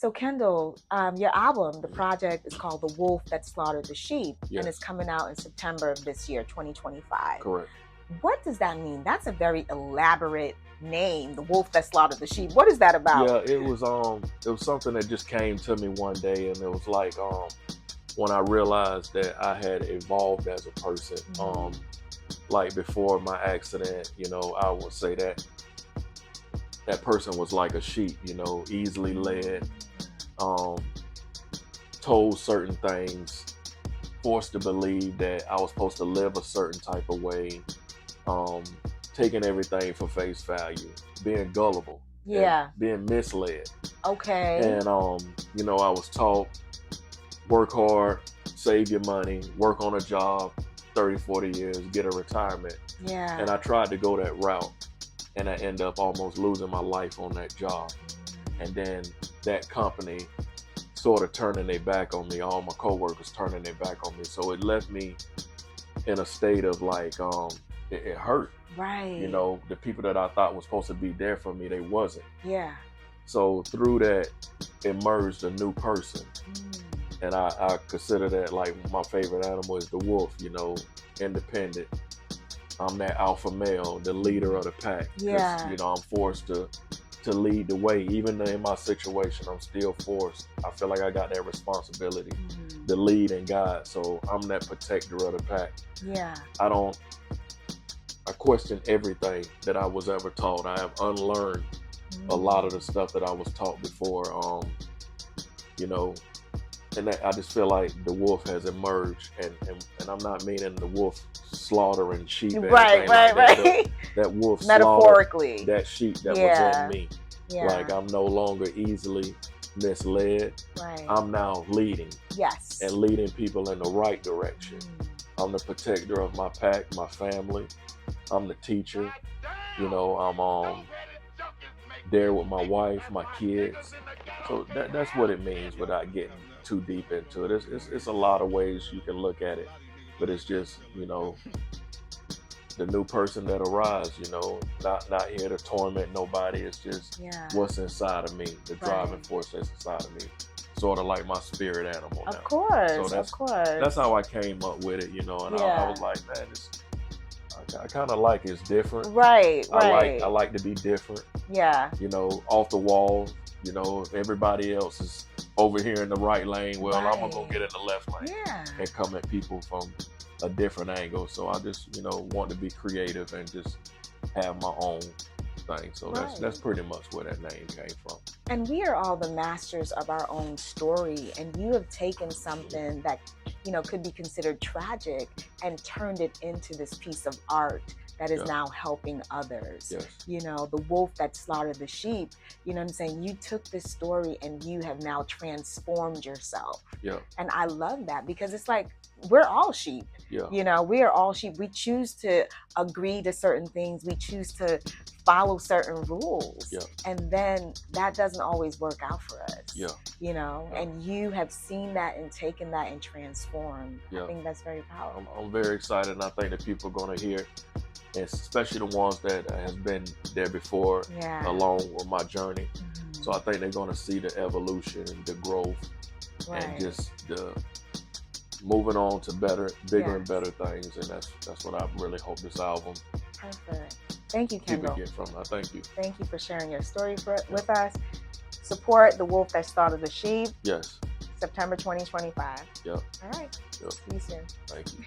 So Kendall, your album, the project is called The Wolf That Slaughtered the Sheep, and it's Yes, coming out in September of this year, 2025. correct. What does that mean? That's a very elaborate name, The Wolf That Slaughtered the Sheep. What is that about? Yeah, it was something that just came to me one day, and it was like when I realized that I had evolved as a person. Like before my accident, I would say that person was like a sheep, easily led, um, told certain things, forced to believe that I was supposed to live a certain type of way, um, taking everything for face value, being gullible, and Yeah. being misled. Okay. And I was taught work hard, save your money, work on a job 30, 40 years, get a retirement. Yeah. And I tried to go that route, and I end up almost losing my life on that job. And then that company sort of turning their back on me, all my coworkers turning their back on me. So it left me in a state of like, it hurt. Right. The people that I thought was supposed to be there for me, they wasn't. Yeah. So through that emerged a new person. And I consider that like my favorite animal is the wolf, independent. I'm that alpha male, the leader of the pack. 'Cause, Yeah. I'm forced to lead the way. Even in my situation, I'm still forced. I feel like I got that responsibility to lead and guide. So I'm that protector of the pack. Yeah. I question everything that I was ever taught. I have unlearned a lot of the stuff that I was taught before. And that, I just feel like the wolf has emerged, and I'm not meaning the wolf slaughtering sheep. Right. That wolf Metaphorically. slaughtered that sheep that Yeah. was in me. Yeah. Like I'm no longer easily misled. Right. I'm now leading Yes. and leading people in the right direction. I'm the protector of my pack, my family. I'm the teacher. I'm there with my wife, my kids. So that's what it means without getting too deep into it. It's a lot of ways you can look at it, but it's just, the new person that arrives, not here to torment nobody. It's just what's inside of me, the driving force that's inside of me. Sort of like my spirit animal now. Of course, So of course. That's how I came up with it, and I was like, man, I kind of like it's different. Right. I like to be different. Yeah. Off the wall. Everybody else is over here in the right lane. Well, I'm gonna go get in the left lane and come at people from a different angle. So I just, want to be creative and just have my own thing. So that's pretty much where that name came from. And we are all the masters of our own story. And you have taken something that, could be considered tragic and turned it into this piece of art that is now helping others. Yes. The wolf that slaughtered the sheep, you know what I'm saying? You took this story and you have now transformed yourself. Yeah. And I love that because it's like, we're all sheep. Yeah. We are all sheep. We choose to agree to certain things. We choose to follow certain rules. Yeah. And then that doesn't always work out for us. Yeah. And you have seen that and taken that and transformed. Yeah. I think that's very powerful. I'm very excited, and I think that people are going to hear, and especially the ones that has been there before, along with my journey. So I think they're going to see the evolution and the growth, and just the moving on to bigger and better things. And that's what I really hope this album. Perfect. Thank you, Kendall. People get from it. Thank you. Thank you for sharing your story with us. Support The Wolf That Slaughtered the Sheep. Yes. September 2025. Yep. All right. Yep. See you soon. Thank you.